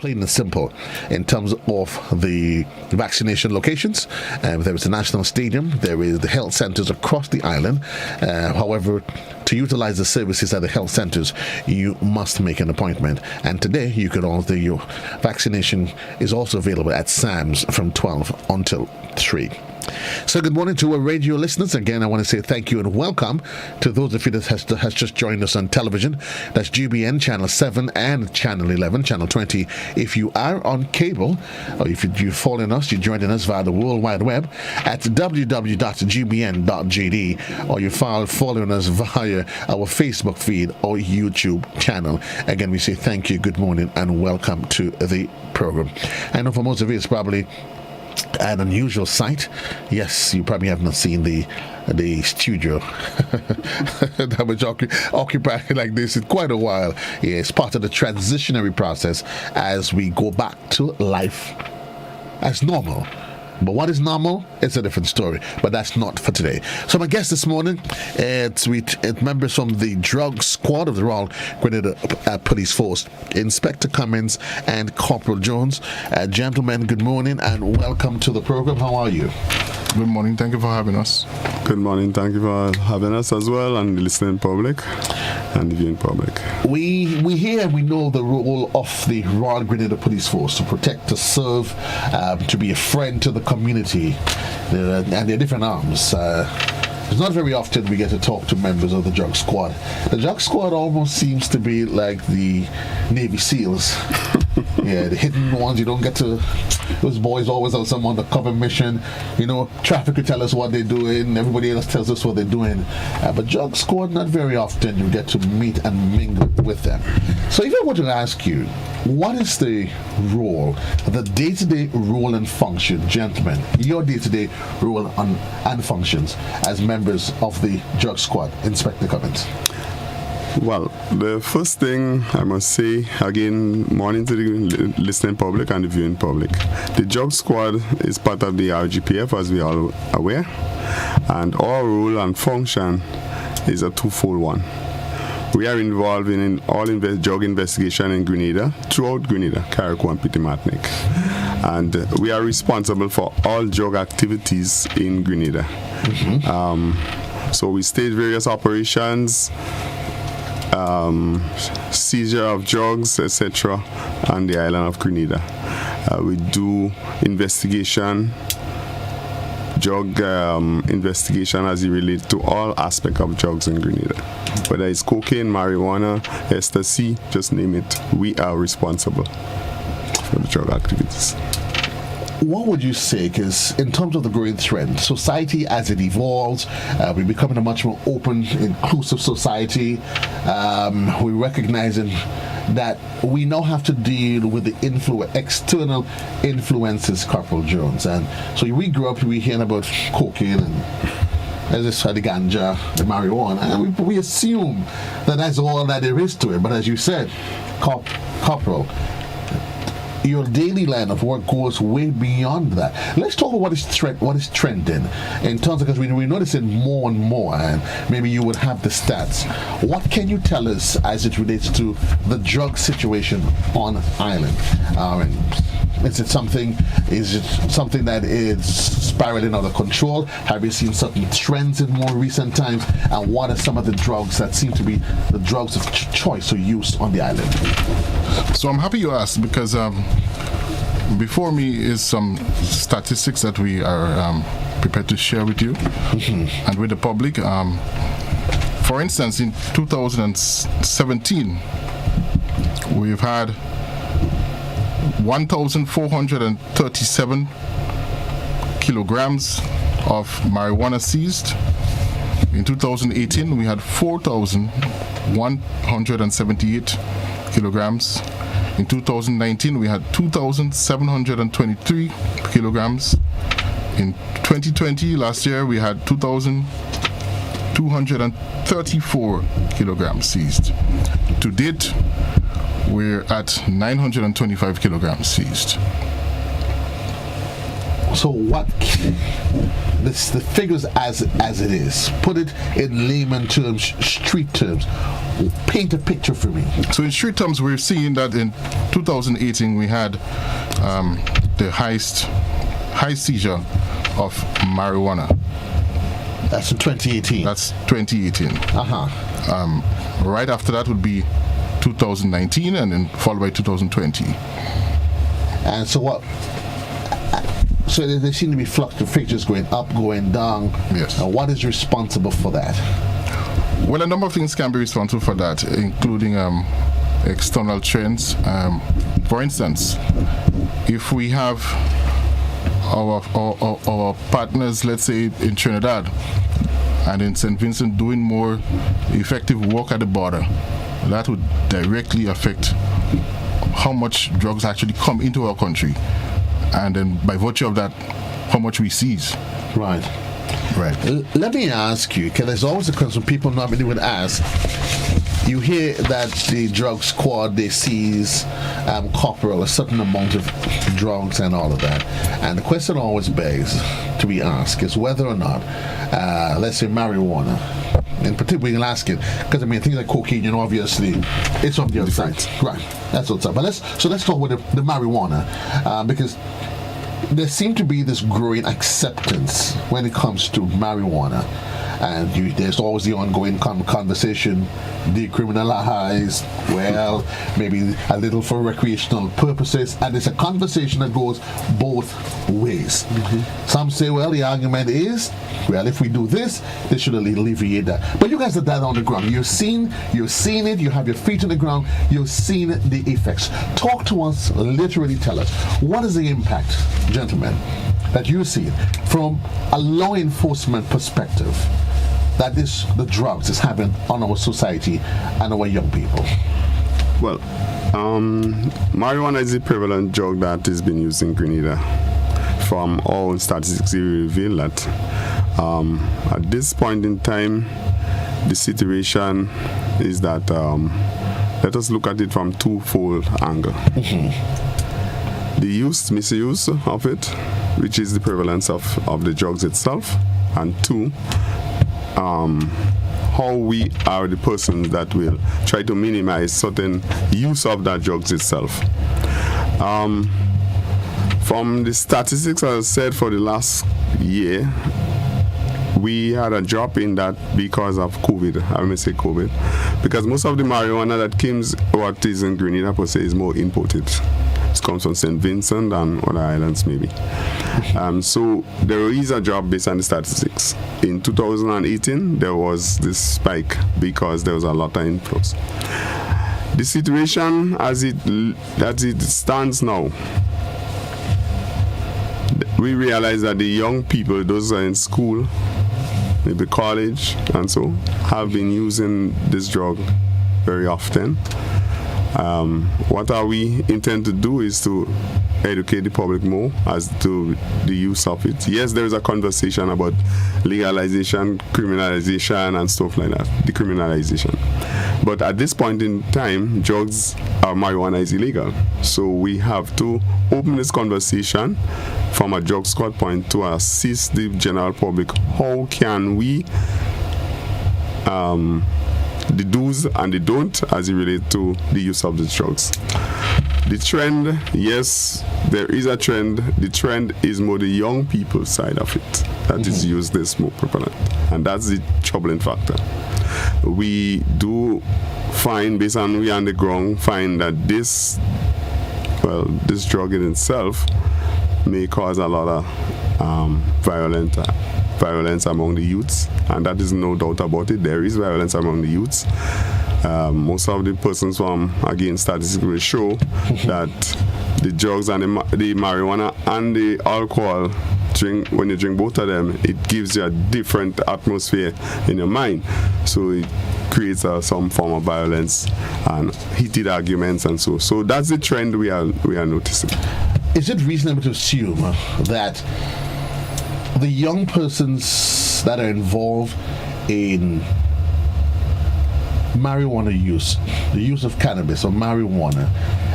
plain and simple in terms of the vaccination locations. There is the National Stadium, there is the health centres across the island. However, to utilize the services at the health centres, you must make an appointment. And today, you can also, your vaccination is also available at Sam's from 12 until 3. So good morning to our radio listeners. Again, I want to say thank you and welcome to those of you that has just joined us on television. That's GBN Channel 7 and Channel 11, Channel 20. If you are on cable, or if you're following us, you're joining us via the World Wide Web at www.gbn.gd, or you're following us via our Facebook feed or YouTube channel. Again, we say thank you, good morning, and welcome to the program. I know for most of you, it's probably an unusual sight. Yes, you probably have not seen the studio that was occupied like this in quite a while. Yeah, it's part of the transitionary process as we go back to life as normal. But what is normal? It's a different story. But that's not for today. So my guest this morning, it's members from the drug squad of the Royal Grenada Police Force, Inspector Cummins and Corporal Jones. Gentlemen, good morning and welcome to the program. How are you? Good morning. Thank you for having us. Good morning. Thank you for having us as well, and the listening public and the viewing public. We know the role of the Royal Grenada Police Force: to protect, to serve, to be a friend to the community, and their different arms. It's not very often we get to talk to members of the drug squad. The drug squad almost seems to be like the Navy SEALs. Yeah, the hidden ones. You don't get to. Those boys always on some undercover mission. You know, traffic will tell us what they're doing. Everybody else tells us what they're doing. But drug squad, not very often you get to meet and mingle with them. So if I were to ask you, what is the role, the day-to-day role and function, gentlemen, your day-to-day role and functions as members of the drug squad, Inspector Cummins? Well, the first thing I must say, again, morning to the listening public and the viewing public. The drug squad is part of the RGPF, as we are aware, and our role and function is a twofold one. We are involved in all drug investigation in Grenada, throughout Grenada, Carriacou and Petit Martinique. And we are responsible for all drug activities in Grenada. Mm-hmm. So we stage various operations, seizure of drugs, etc., on the island of Grenada. We do investigation, drug investigation as it relates to all aspects of drugs in Grenada. Whether it's cocaine, marijuana, ecstasy, just name it, we are responsible for the drug activities. What would you say, because in terms of the growing trend, society as it evolves, we're becoming a much more open, inclusive society. We're recognizing that we now have to deal with the external influences, Corporal Jones. And so we grew up, we hearing about cocaine and as I said, the ganja, the marijuana, and we assume that that's all that there is to it. But as you said, Corporal, your daily line of work goes way beyond that. Let's talk about what is trending in terms of, because we're noticing more and more, and maybe you would have the stats. What can you tell us as it relates to the drug situation on island? Is it something that is spiraling out of control? Have you seen certain trends in more recent times? And what are some of the drugs that seem to be the drugs of choice or use on the island? So I'm happy you asked, because before me is some statistics that we are prepared to share with you and with the public. For instance, in 2017, we've had 1,437 kilograms of marijuana seized. In 2018, we had 4,178 kilograms. In 2019, we had 2,723 kilograms. In 2020, last year, we had 2,234 kilograms seized. To date, we're at 925 kilograms seized. So what? The figures as it is. Put it in layman terms, street terms. Paint a picture for me. So in street terms, we're seeing that in 2018 we had the highest seizure of marijuana. That's in 2018. That's 2018. Right after that would be 2019, and then followed by 2020. And so what? So there seem to be figures going up, going down. Yes. What is responsible for that? Well, a number of things can be responsible for that, including external trends. For instance, if we have our partners, let's say in Trinidad and in St. Vincent, doing more effective work at the border, that would directly affect how much drugs actually come into our country, and then by virtue of that, how much we seize. Right. Let me ask you, because there's always a question people normally would ask. You hear that the drug squad, they seize corporal a certain amount of drugs and all of that, and the question always begs to be asked is whether or not, let's say marijuana, in particular, we can ask it because I mean things like cocaine, obviously it's on the other side, right? That's what's up. But let's talk with the marijuana because there seems to be this growing acceptance when it comes to marijuana, and there's always the ongoing conversation, decriminalize, well, maybe a little for recreational purposes, and it's a conversation that goes both ways. Mm-hmm. Some say, well, the argument is, well, if we do this, they should alleviate that. But you guys are that on the ground. You've seen it, you have your feet on the ground, you've seen the effects. Talk to us, literally tell us, what is the impact, gentlemen, that you see from a law enforcement perspective that the drugs is having on our society and our young people? Well, marijuana is a prevalent drug that is being used in Grenada. From all statistics, we reveal that at this point in time, the situation is that let us look at it from twofold angle. Mm-hmm. The misuse of it, which is the prevalence of the drugs itself, and two, how we are the persons that will try to minimize certain use of that drugs itself. From the statistics, as I said, for the last year, we had a drop in that because of COVID. I may say COVID, because most of the marijuana that comes, what is in Grenada per se, is more imported. It comes from St. Vincent and other islands maybe. So there is a drop based on the statistics. In 2018, there was this spike because there was a lot of influx. The situation as it stands now, we realize that the young people, those who are in school, maybe college and so, have been using this drug very often. What we intend to do is to educate the public more as to the use of it. Yes, there is a conversation about legalization, criminalization, and stuff like that, decriminalization. But at this point in time, marijuana is illegal. So we have to open this conversation from a drug squad point to assist the general public. How can we the do's and the don't as it relates to the use of the drugs. The trend, yes, there is a trend. The trend is more the young people side of it that is used this more prevalent, and that's the troubling factor. We do find, based on we on the ground, find that this drug in itself may cause a lot of violence among the youths, and that is no doubt about it. There is violence among the youths. Most of the persons from, again, statistics will show that the drugs and the marijuana and the alcohol, when you drink both of them, it gives you a different atmosphere in your mind. So it creates some form of violence and heated arguments and so. So that's the trend we are noticing. Is it reasonable to assume that the young persons that are involved in marijuana use, the use of cannabis or marijuana,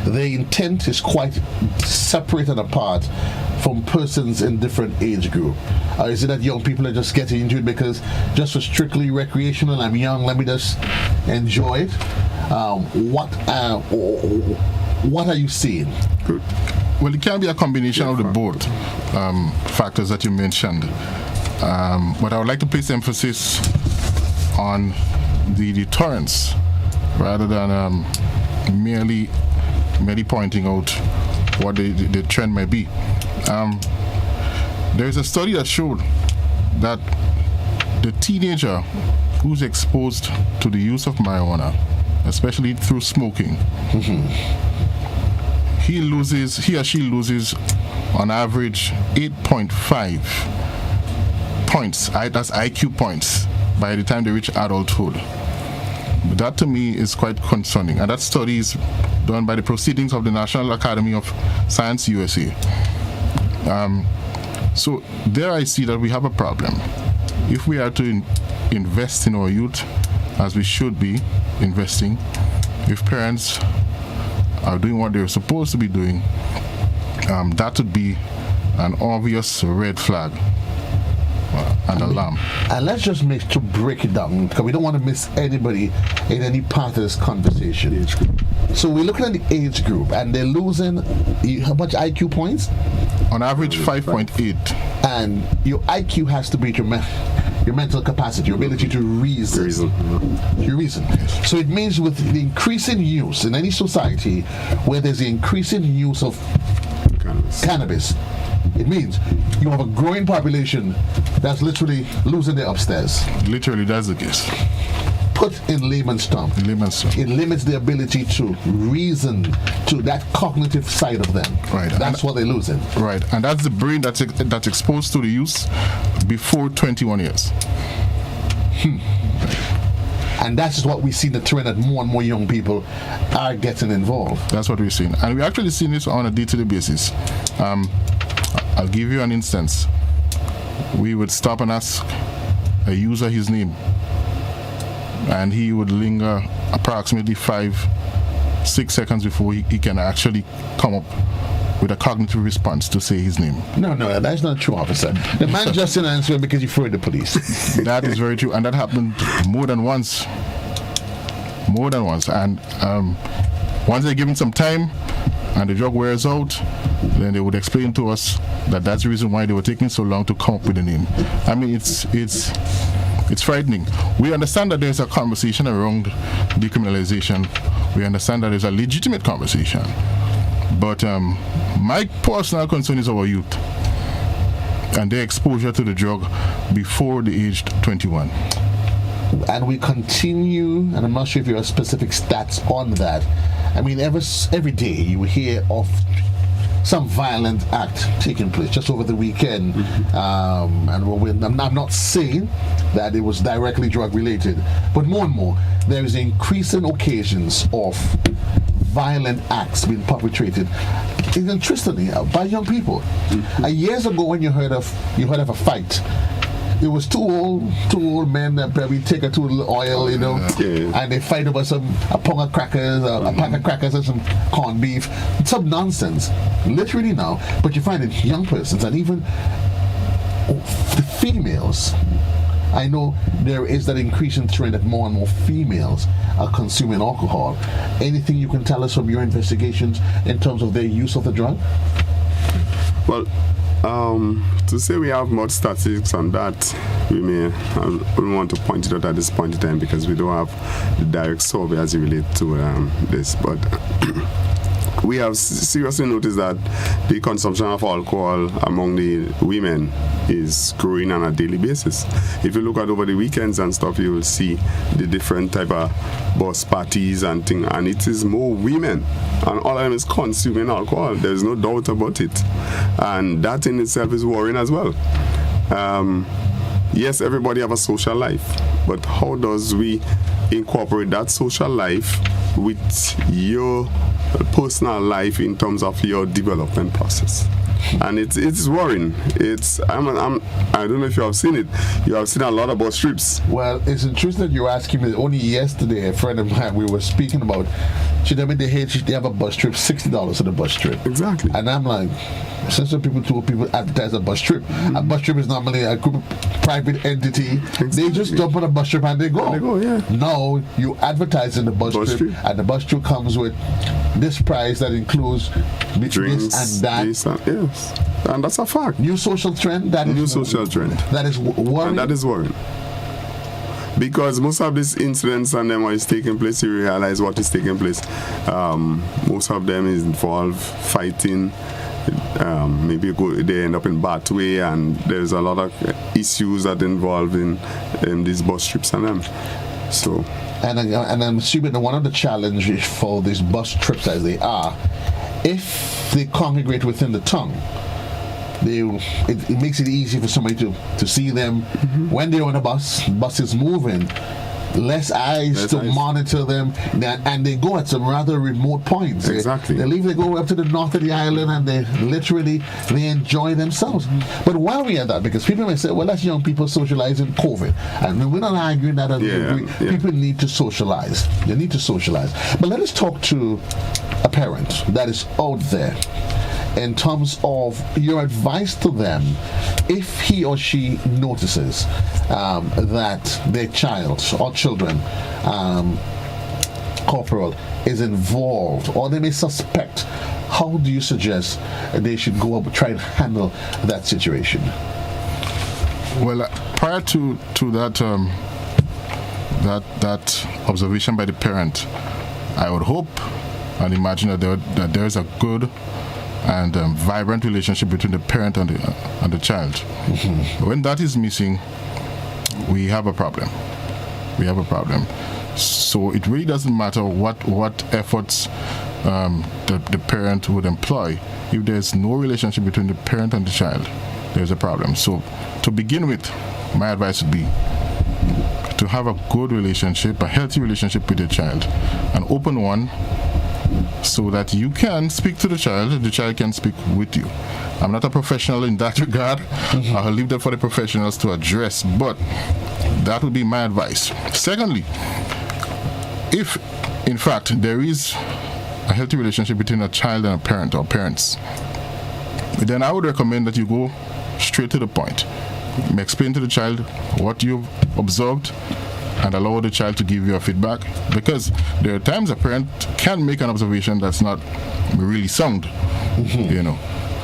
the intent is quite separate and apart from persons in different age group? Or is it that young people are just getting into it because just for strictly recreational, I'm young, let me just enjoy it? What are you seeing? Good. Well, it can be a combination of the both factors that you mentioned. But I would like to place emphasis on the deterrence rather than merely pointing out what the trend may be. There is a study that showed that the teenager who's exposed to the use of marijuana, especially through smoking, he or she loses on average 8.5 points, that's IQ points, by the time they reach adulthood. That to me is quite concerning, and that study is done by the Proceedings of the National Academy of Science USA. So there I see that we have a problem. If we are to invest in our youth, as we should be investing, if parents are doing what they're supposed to be doing, that would be an obvious red flag. An alarm. And let's just break it down, because we don't want to miss anybody in any part of this conversation. So we're looking at the age group, and they're losing how much IQ points? On average, 5.8. And your IQ has to be your mental capacity, your ability to reason. Your reason. So it means with the increasing use in any society where there's the increasing use of cannabis, it means you have a growing population that's literally losing their upstairs. Literally, that's the case. Put in layman's terms, it limits the ability to reason, to that cognitive side of them. Right. That's what they're losing. Right, and that's the brain that's exposed to the use before 21 years. And that's what we see the trend, that more and more young people are getting involved. That's what we're seeing, and we're actually seeing this on a day-to-day basis. I'll give you an instance. We would stop and ask a user his name, and he would linger approximately 5-6 seconds before he can actually come up with a cognitive response to say his name. No, that's not true, officer. The man just didn't answer because you feared the police. That is very true, and that happened more than once. And once they give him some time and the drug wears out, then they would explain to us that that's the reason why they were taking so long to come up with a name. I mean, it's frightening. We understand that there's a conversation around decriminalization. We understand that there's a legitimate conversation. But my personal concern is our youth and their exposure to the drug before the age 21. And we continue, and I'm not sure if you have specific stats on that. I mean, every day you hear of some violent act taking place. Just over the weekend, and I'm not saying that it was directly drug related, but more and more there is increasing occasions of violent acts being perpetrated, interestingly, by young people. Years ago, when you heard of a fight, it was two old men that probably take a too little oil, and they fight over a pound of crackers, a pack of crackers, and some corned beef, some nonsense. Literally now, but you find it young persons and even the females. I know there is that increasing trend that more and more females are consuming alcohol. Anything you can tell us from your investigations in terms of their use of the drug? Well, to say we have much statistics on that, I wouldn't want to point it out at this point in time because we don't have the direct survey as it relates to this, but we have seriously noticed that the consumption of alcohol among the women is growing on a daily basis. If you look at over the weekends and stuff, you will see the different type of bus parties and things, and it is more women, and all of them is consuming alcohol. There's no doubt about it, and that in itself is worrying as well. Yes, everybody have a social life, but how does we incorporate that social life with your personal life in terms of your development process? and it's worrying. I don't know if you have seen it. You have seen a lot of bus trips. Well, it's interesting that you're asking me. Only yesterday, a friend of mine, we were speaking about, she told me they have a bus trip, $60 for the bus trip. Exactly. And I'm like, since people advertise a bus trip, a bus trip is normally a group private entity. Exactly. They just jump on a bus trip and they go. Yeah. No, you advertise in the bus trip, and the bus trip comes with this price that includes drinks, this and that. Yes. And that's a fact. New social trend. That is worrying. And that is worrying. Because most of these incidents and then what is taking place, you realize what is taking place. Most of them is involve fighting. Maybe they end up in bad way, and there's a lot of issues that involve in these bus trips and them. So. And I'm assuming that one of the challenges for these bus trips as they are, if they congregate within the town, it makes it easy for somebody to see them when they're on a bus is moving. Less eyes to monitor them, and they go at some rather remote points. Exactly. They go up to the north of the island, and they enjoy themselves. But why are we at that? Because people may say, well, that's young people socializing COVID. And we're not arguing that. People need to socialize. They need to socialize. But let us talk to a parent that is out there in terms of your advice to them if he or she notices that their child or children, corporal, is involved, or they may suspect. How do you suggest they should go up and try and handle that situation? Well, prior to that observation by the parent, I would hope and imagine that there is a good and vibrant relationship between the parent and the child. When that is missing, we have a problem. So it really doesn't matter what efforts the parent would employ. If there's no relationship between the parent and the child, there's a problem. So to begin with, my advice would be to have a good relationship, a healthy relationship with your child, an open one, so that you can speak to the child can speak with you. I'm not a professional in that regard. I'll leave that for the professionals to address, but that would be my advice. Secondly, if in fact there is a healthy relationship between a child and a parent or parents, then I would recommend that you go straight to the point. Explain to the child what you've observed and allow the child to give you a feedback, because there are times a parent can make an observation that's not really sound,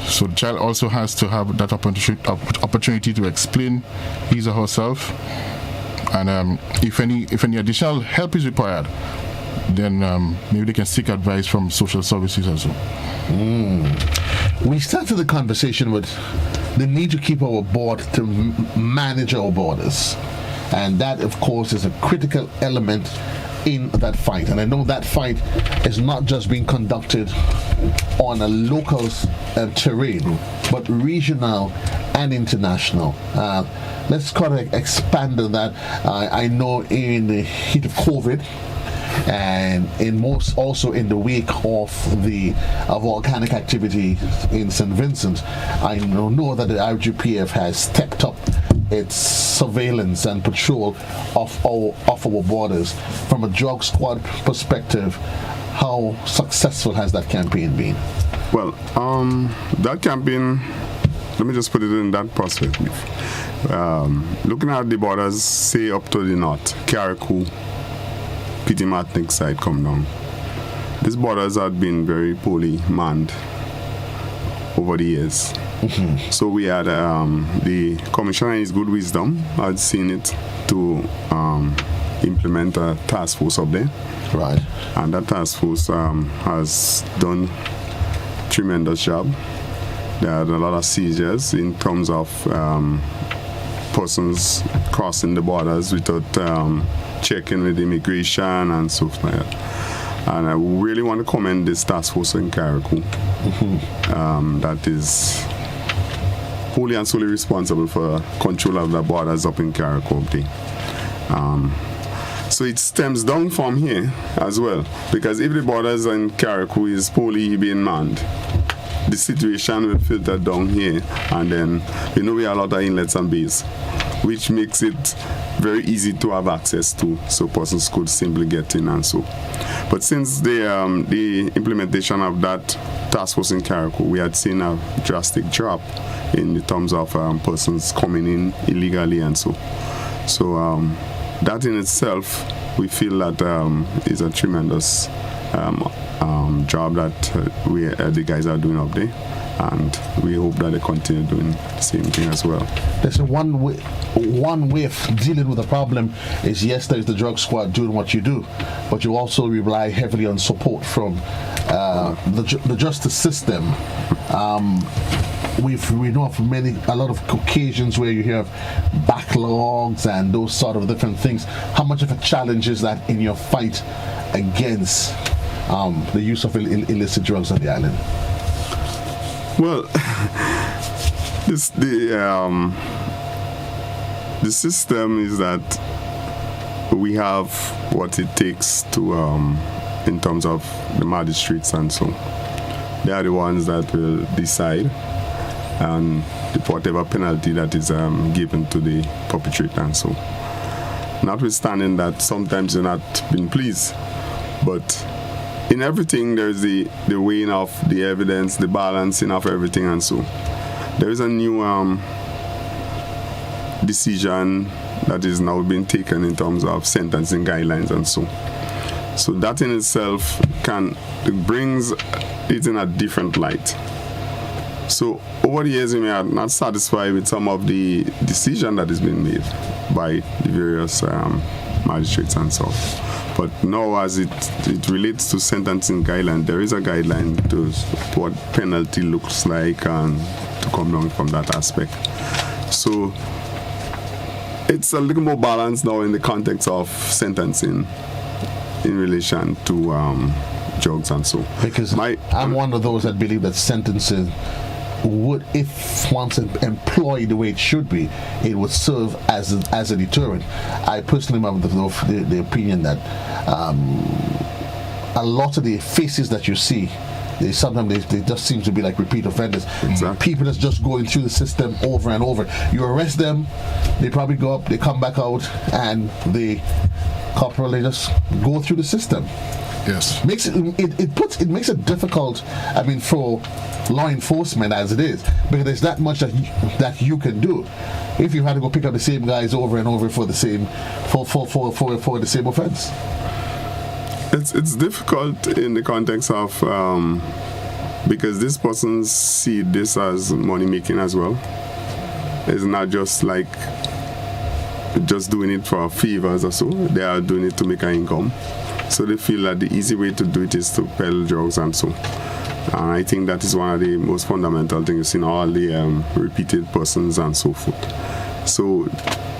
So the child also has to have that opportunity to explain his or herself, and if any additional help is required, then maybe they can seek advice from social services as well. We started the conversation with the need to keep our board to manage our borders. And that, of course, is a critical element in that fight. And I know that fight is not just being conducted on a local terrain, but regional and international. Let's kind of expand on that. I know in the heat of COVID, and also in the wake of volcanic activity in St. Vincent, I know that the RGPF has stepped up its surveillance and patrol of our borders. From a drug squad perspective, how successful has that campaign been? Well, that campaign, let me just put it in that perspective. Looking at the borders, say up to the north, Carriacou, Petite Martinique side come down. These borders have been very poorly manned over the years. So we had the commissioner in his good wisdom had seen it to implement a task force up there. Right. And that task force has done tremendous job. There are a lot of seizures in terms of persons crossing the borders without checking with immigration and stuff like that. And I really want to commend this task force in Carriacou that is wholly and solely responsible for control of the borders up in Carriacou. So it stems down from here as well, because if the borders in Carriacou is poorly being manned, the situation will filter down here, and then we have a lot of inlets and bays, which makes it very easy to have access to, so persons could simply get in and so. But since the implementation of that task force in Carriacou, we had seen a drastic drop in the terms of persons coming in illegally and so. So that in itself, we feel that is a tremendous job that the guys are doing up there, and we hope that they continue doing the same thing as well. There's one way of dealing with the problem is, yes, there's the drug squad doing what you do, but you also rely heavily on support from the justice system. We know of a lot of occasions where you hear of backlogs and those sort of different things. How much of a challenge is that in your fight against the use of illicit drugs on the island? Well, the system is that we have what it takes to, in terms of the magistrates and so. They are the ones that will decide and whatever penalty that is given to the perpetrator and so. Notwithstanding that sometimes you're not being pleased, but in everything there's the weighing of the evidence, the balancing of everything and so. There is a new decision that is now being taken in terms of sentencing guidelines and so. So that in itself brings it in a different light. So over the years, we may have not satisfied with some of the decision that is being made by the various magistrates and so. But now, as it relates to sentencing guideline, there is a guideline to what penalty looks like and to come down from that aspect. So it's a little more balanced now in the context of sentencing in relation to drugs and so. Because I'm one of those that believe that sentencing would, if once employed the way it should be, it would serve as a deterrent. I personally am of the opinion that a lot of the faces that you see, they just seem to be like repeat offenders. Exactly. People that's just going through the system over and over. You arrest them, they probably go up, they come back out, and they just go through the system. Yes. It makes it difficult, I mean, for law enforcement as it is, because there's that much that you can do. If you had to go pick up the same guys over and over for the same for the same offense. It's difficult in the context of because these persons see this as money making as well. It's not just like just doing it for favors or so. They are doing it to make an income. So they feel that the easy way to do it is to peddle drugs and so. And I think that is one of the most fundamental things in all the repeated persons and so forth. So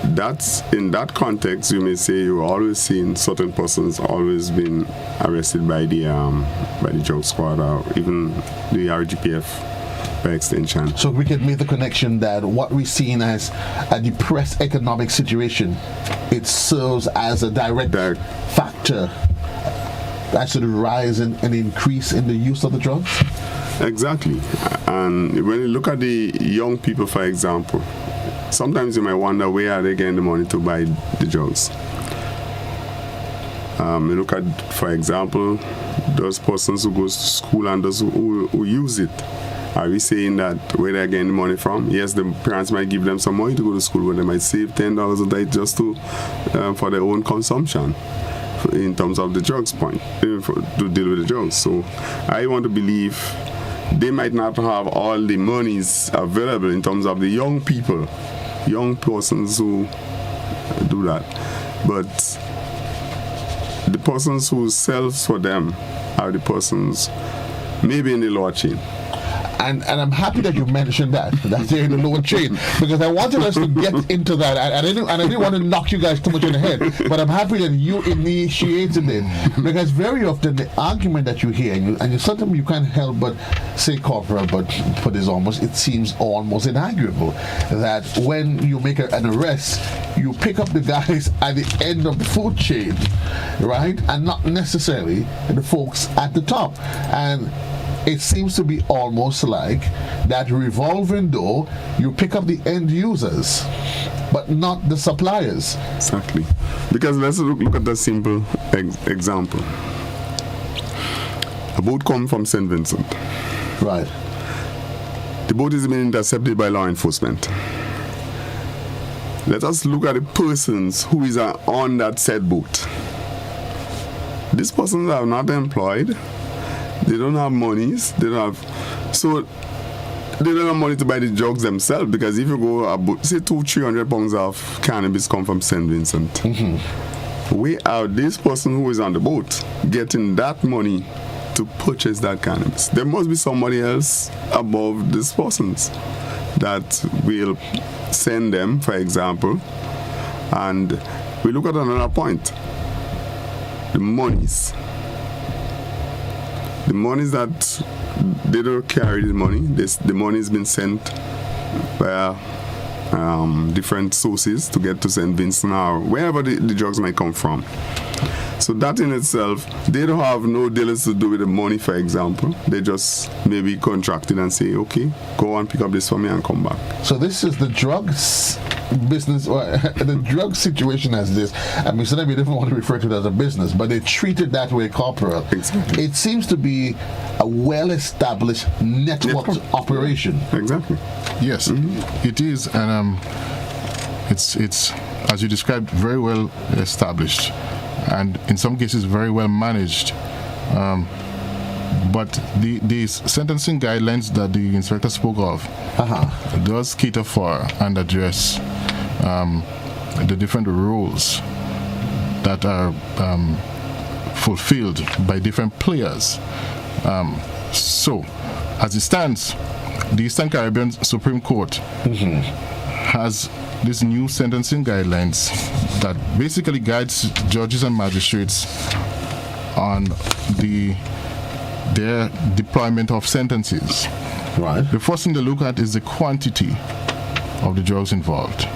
that's in that context, you may say you're always seeing certain persons always being arrested by the drug squad or even the RGPF by extension. So we can make the connection that what we're seeing as a depressed economic situation, it serves as a direct factor as to the rise and increase in the use of the drugs? Exactly. And when you look at the young people, for example, sometimes you might wonder where are they getting the money to buy the drugs. You look at, for example, those persons who go to school and those who use it. Are we saying that where they're getting the money from? Yes, the parents might give them some money to go to school, but they might save $10 a day just for their own consumption in terms of the drugs point, to deal with the drugs. So I want to believe they might not have all the monies available in terms of the young people, young persons who do that. But the persons who sells for them are the persons maybe in the lower chain. And I'm happy that you mentioned that they're in the lower chain, because I wanted us to get into that, and I didn't want to knock you guys too much in the head, but I'm happy that you initiated it, because very often the argument that you hear, and you sometimes you can't help but say, Corporal, but for this it seems almost inarguable that when you make an arrest, you pick up the guys at the end of the food chain, right, and not necessarily the folks at the top. And it seems to be almost like that revolving door. You pick up the end users, but not the suppliers. Exactly. Because let's look at a simple example. A boat comes from St. Vincent. Right. The boat is being intercepted by law enforcement. Let us look at the persons who is on that said boat. These persons are not employed. They don't have monies. They don't have money to buy the drugs themselves, because if you go say 200-300 pounds of cannabis come from St. Vincent. Mm-hmm. We are this person who is on the boat getting that money to purchase that cannabis. There must be somebody else above these persons that will send them, for example. And we look at another point. The monies that they don't carry the money. The money has been sent via different sources to get to St. Vincent or wherever the drugs might come from. So that in itself, they don't have no dealings to do with the money, for example. They just maybe contracted and say, okay, go and pick up this for me and come back. So this is the drugs business, or the drug situation as this. I mean, sometimes we don't want to refer to it as a business, but they treat it that way, corporal. Exactly. It seems to be a well-established network operation. Exactly. Yes, it is, and it's as you described, very well established, and in some cases very well managed. But the sentencing guidelines that the inspector spoke of does cater for and address the different roles that are fulfilled by different players. So, as it stands, the Eastern Caribbean Supreme Court has these new sentencing guidelines that basically guides judges and magistrates on their deployment of sentences. Right. The first thing they look at is the quantity of the drugs involved.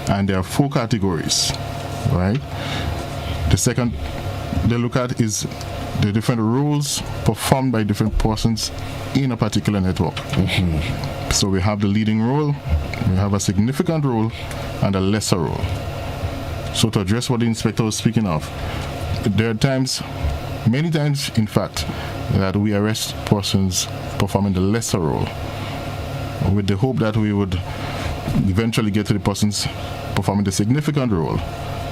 And there are 4 categories, right? The second they look at is the different roles performed by different persons in a particular network. So we have the leading role, we have a significant role, and a lesser role. So to address what the inspector was speaking of, there are times, many times in fact, that we arrest persons performing the lesser role with the hope that we would eventually get to the persons performing the significant role,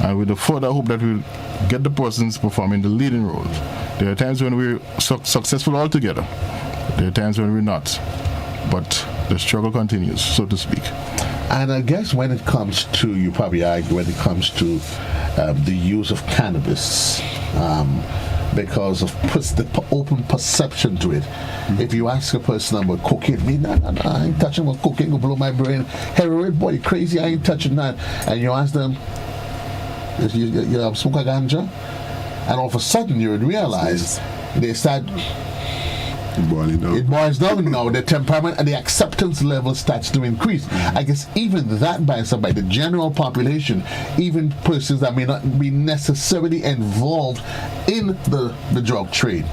and with the further hope that we'll get the persons performing the leading role. There are times when we're successful altogether. There are times when we're not. But the struggle continues, so to speak. And I guess when it comes to, you probably argue, when it comes to the use of cannabis, because of the open perception to it. If you ask a person about cocaine, me, nah, I ain't touching what cocaine will blow my brain. Heroin, boy, you crazy, I ain't touching that. And you ask them, you smoke a ganja? And all of a sudden you would realize they start, it boils down now, the temperament and the acceptance level starts to increase. I guess even that by the general population, even persons that may not be necessarily involved in the drug trade,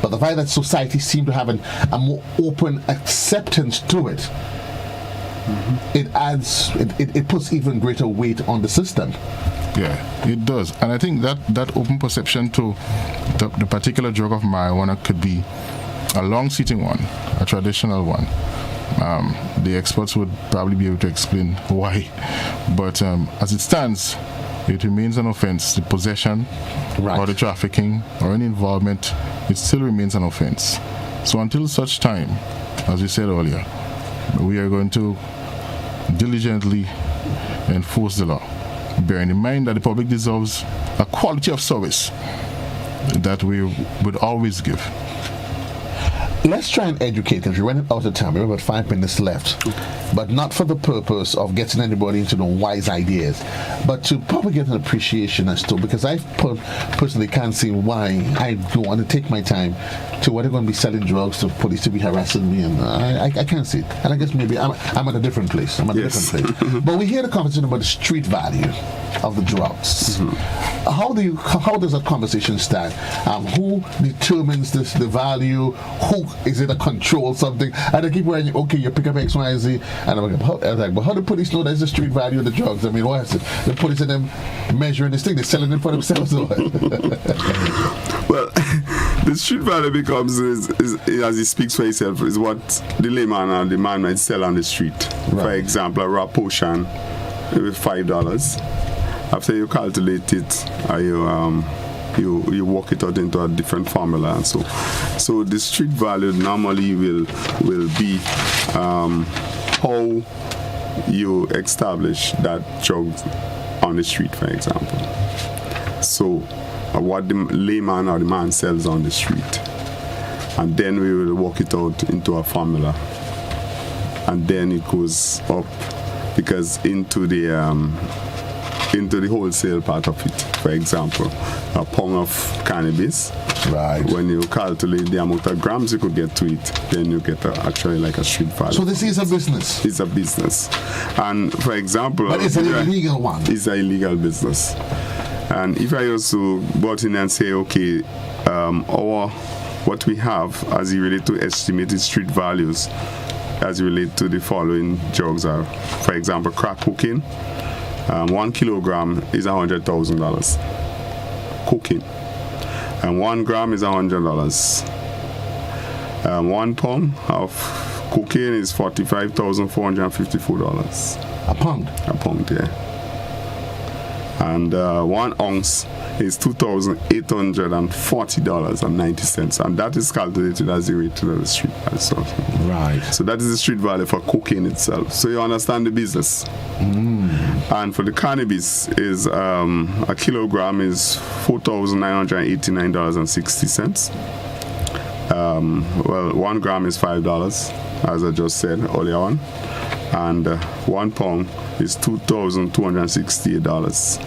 but the fact that society seems to have a more open acceptance to it, it puts even greater weight on the system. Yeah, it does. And I think that open perception to the particular drug of marijuana could be a long-sitting one, a traditional one. The experts would probably be able to explain why. But as it stands, it remains an offense. The possession or the trafficking or any involvement, it still remains an offense. So until such time, as we said earlier, we are going to diligently enforce the law, bearing in mind that the public deserves a quality of service that we would always give. Let's try and educate, because we're running out of time. We have about 5 minutes left, but not for the purpose of getting anybody into the wise ideas, but to probably get an appreciation as to, because I personally can't see why I don't want to take my time to what they're going to be selling drugs to police to be harassing me, and I can't see it. And I guess maybe I'm at a different place. But we hear the conversation about the street value of the drugs. how does that conversation stand? Who determines the value? Who is it a control something? And I keep wearing, okay, you pick up X, Y, and Z, and I'm like, but how do police know there's the street value of the drugs? I mean, what is it? The police and them measuring this thing, they're selling it for themselves. Well, the street value becomes, is, as he speaks for himself, is what the layman or the man might sell on the street. Right. For example, a raw potion with $5. After you calculate it, you work it out into a different formula, and so the street value normally will be how you establish that drug on the street, for example. So what the layman or the man sells on the street, and then we will work it out into a formula, and then it goes up because into the wholesale part of it. For example, a pound of cannabis. Right. When you calculate the amount of grams you could get to it, then you get actually like a street value. So this is a business. It's a business, and for example, but it's an illegal one. It's an illegal business. And if I also brought in and say, okay, what we have as it relates to estimated street values, as it relates to the following drugs are, for example, crack cocaine. 1 kilogram is $100,000. Cocaine. And 1 gram is $100. 1 pound of cocaine is $45,454. A pound? A pound, yeah. And 1 ounce is $2,840.90, and that is calculated as the rate to the street value. So, right. So that is the street value for cocaine itself. So you understand the business. And for the cannabis, is a kilogram is $4,989.60. Well, 1 gram is $5, as I just said earlier on, and 1 pound is $2,268.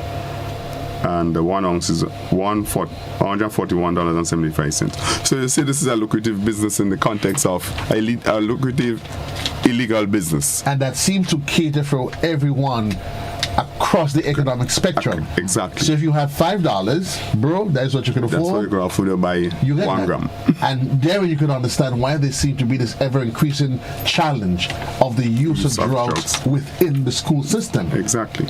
And 1 ounce is $141.75. So you see, this is a lucrative business in the context of a lucrative illegal business. And that seems to cater for everyone across the economic spectrum. Exactly. So if you have $5, bro, that's what you can afford. That's what you can afford to buy 1 gram. And there you can understand why there seems to be this ever-increasing challenge of the use of drugs within the school system. Exactly.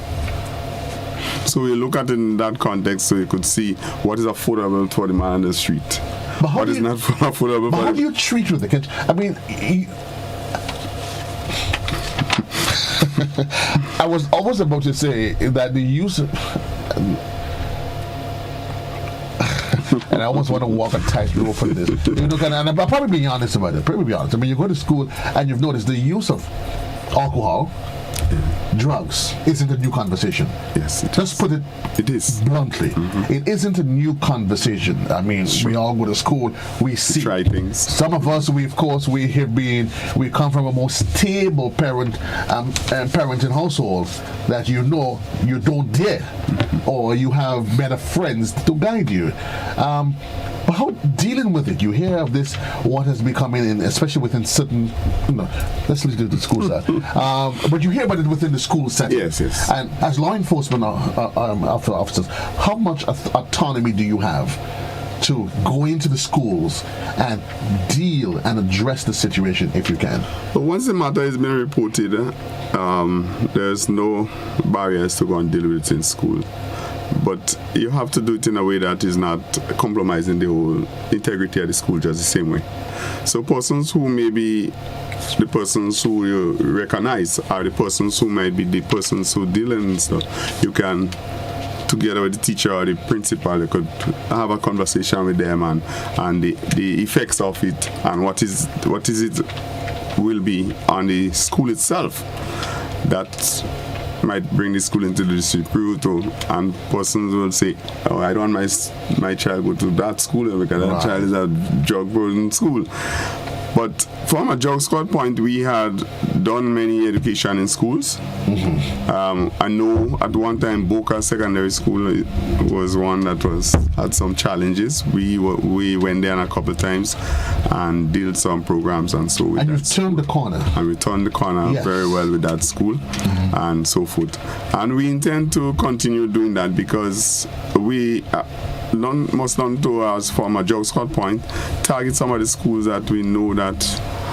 So we look at it in that context, so you could see what is affordable for the man on the street. But what is not affordable but for how do you treat with the kids? I mean, I was almost about to say that the use of, and I almost want to walk a tightrope for this. And I'm probably being honest about it. Probably be honest. I mean, you go to school and you've noticed the use of alcohol, drugs isn't a new conversation. Yes, let's put it bluntly. It isn't a new conversation. I mean, we all go to school, we see try things. Some of us, we come from a more stable parenting household that you don't dare, or you have better friends to guide you. But how dealing with it? You hear of this, what has become in, especially within certain, let's leave it to the school side. But you hear about it within the school setting. Yes. And as law enforcement officers, how much autonomy do you have to go into the schools and deal and address the situation if you can? But once the matter has been reported, there's no barriers to go and deal with it in school. But you have to do it in a way that is not compromising the whole integrity of the school just the same way. So persons who may be the persons who you recognize are the persons who might be the persons who deal in stuff. You can, together with the teacher or the principal, you could have a conversation with them and the effects of it and what is it will be on the school itself. That might bring the school into the dispute, and persons will say, "Oh, I don't want my child go to that school because that child is a drug-burden school." But from a drug squad point, we had done many education in schools. I know at one time Boca Secondary School was one that had some challenges. We went there a couple of times and did some programs and so. And you turned the corner. And we turned the corner very well with that school and so forth. And we intend to continue doing that because we must not to us from a drug squad point target some of the schools that we know that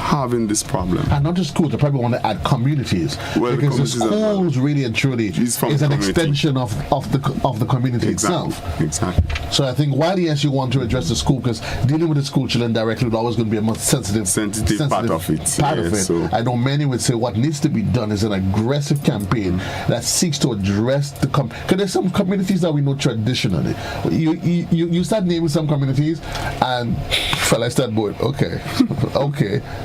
having this problem. And not just schools, I probably want to add communities. Well, because the schools really and truly is an extension of the community itself. Exactly. So I think while yes, you want to address the school, because dealing with the school children directly is always going to be a more sensitive part of it. So I know many would say what needs to be done is an aggressive campaign that seeks to address the because there's some communities that we know traditionally. You start naming some communities, and fella start going, okay.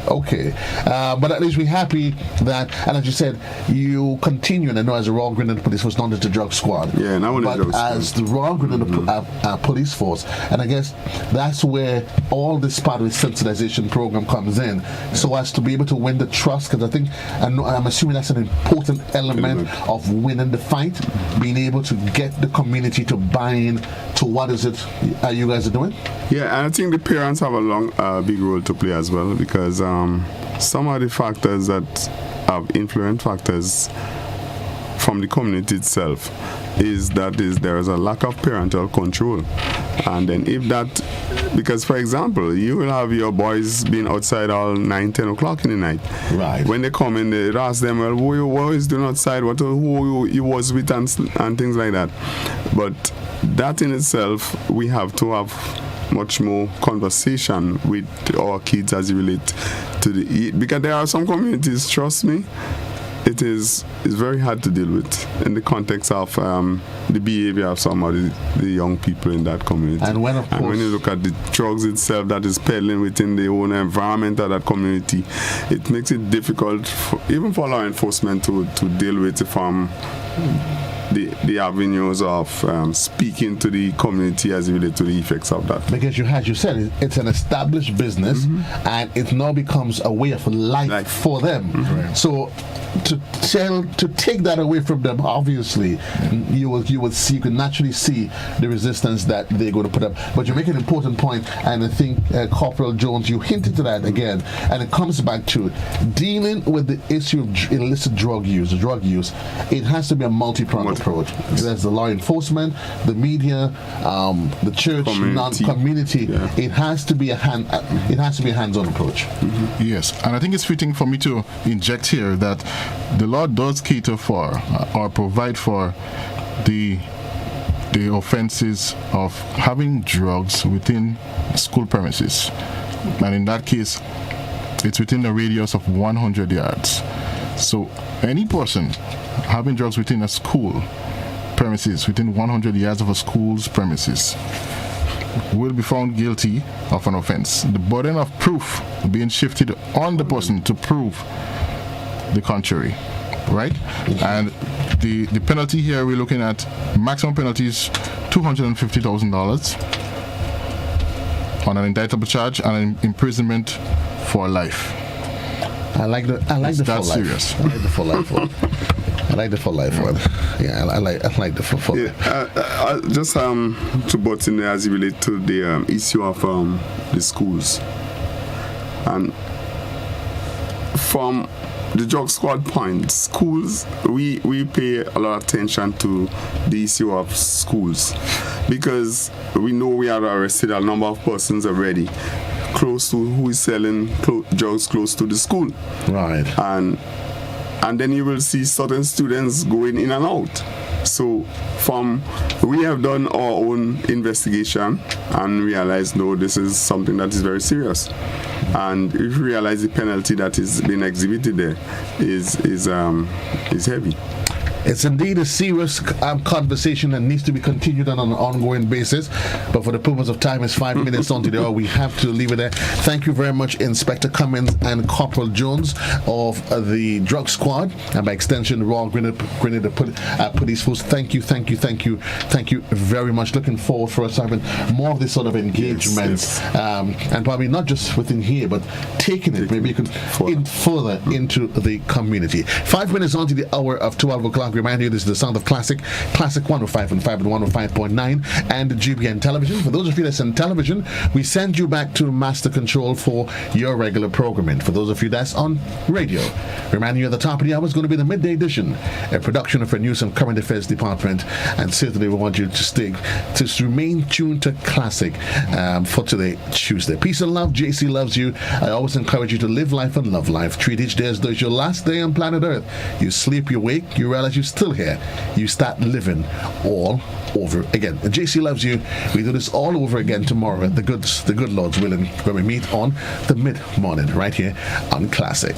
But at least we're happy that, and as you said, you continue, and I know as a Royal Grenada Police Force, not just the drug squad, but as the Royal Grenada Police Force, and I guess that's where all this part of the sensitization program comes in, so as to be able to win the trust, because I think, I'm assuming that's an important element of winning the fight, being able to get the community to buy in to what is it you guys are doing? Yeah, and I think the parents have a big role to play as well, because some of the factors that have influence factors from the community itself is there is a lack of parental control. And then if that, because for example, you will have your boys being outside all 9-10 o'clock in the night. Right. When they come in, they ask them, well, who you always doing outside, who you was with, and things like that. But that in itself, we have to have much more conversation with our kids as it relates to because there are some communities, trust me, it's very hard to deal with in the context of the behavior of some of the young people in that community. And when you look at the drugs itself that is peddling within the own environment of that community, it makes it difficult even for law enforcement to deal with it from the avenues of speaking to the community as it relates to the effects of that. Because as you said, it's an established business, and it now becomes a way of life for them. Right. So to take that away from them, obviously, you can naturally see the resistance that they're going to put up. But you make an important point, and I think Corporal Jones, you hinted to that again, and it comes back to dealing with the issue of illicit drug use. It has to be a multi-pronged approach. There's the law enforcement, the media, the church, community. Yeah. It has to be a hands-on approach. Yes, and I think it's fitting for me to inject here that the law does cater for or provide for the offenses of having drugs within school premises, and in that case, it's within a radius of 100 yards. So any person having drugs within a school premises, within 100 yards of a school's premises, will be found guilty of an offense. The burden of proof being shifted on the person to prove the contrary, right? And the penalty here, we're looking at maximum penalty is $250,000 on an indictable charge and an imprisonment for life. I like the full life. Serious. I like the full life one. I like the full life one. Yeah, I like the full life. Just to butt in there as it relates to the issue of the schools, and from the drug squad point, schools, we pay a lot of attention to the issue of schools, because we know we have arrested a number of persons already close to who is selling drugs close to the school. Right. And then you will see certain students going in and out. So we have done our own investigation and realized, no, this is something that is very serious. And if you realize the penalty that is being exhibited there is heavy. It's indeed a serious conversation that needs to be continued on an ongoing basis. But for the purpose of time, it's 5 minutes onto the hour. We have to leave it there. Thank you very much, Inspector Cummins and Corporal Jones of the Drug Squad, and by extension, Royal Grenada Police Force. Thank you very much. Looking forward for us having more of this sort of engagements, and probably not just within here, but taking it maybe you could further into the community. 5 minutes on to the hour of 12 o'clock. Remind you, this is the sound of Classic 105.5 and 105.9, and GBN Television. For those of you that's in television, we send you back to Master Control for your regular programming. For those of you that's on radio, reminding you at the top of the hour is going to be the midday edition, a production of our News and Current Affairs Department, and certainly we want you to remain tuned to Classic for today, Tuesday. Peace and love. JC loves you. I always encourage you to live life and love life. Treat each day as though it's your last day on planet Earth. You sleep, you wake, you realize you're still here. You start living all over again. And JC loves you. We do this all over again tomorrow, the good Lord's willing, when we meet on the mid-morning right here on Classic.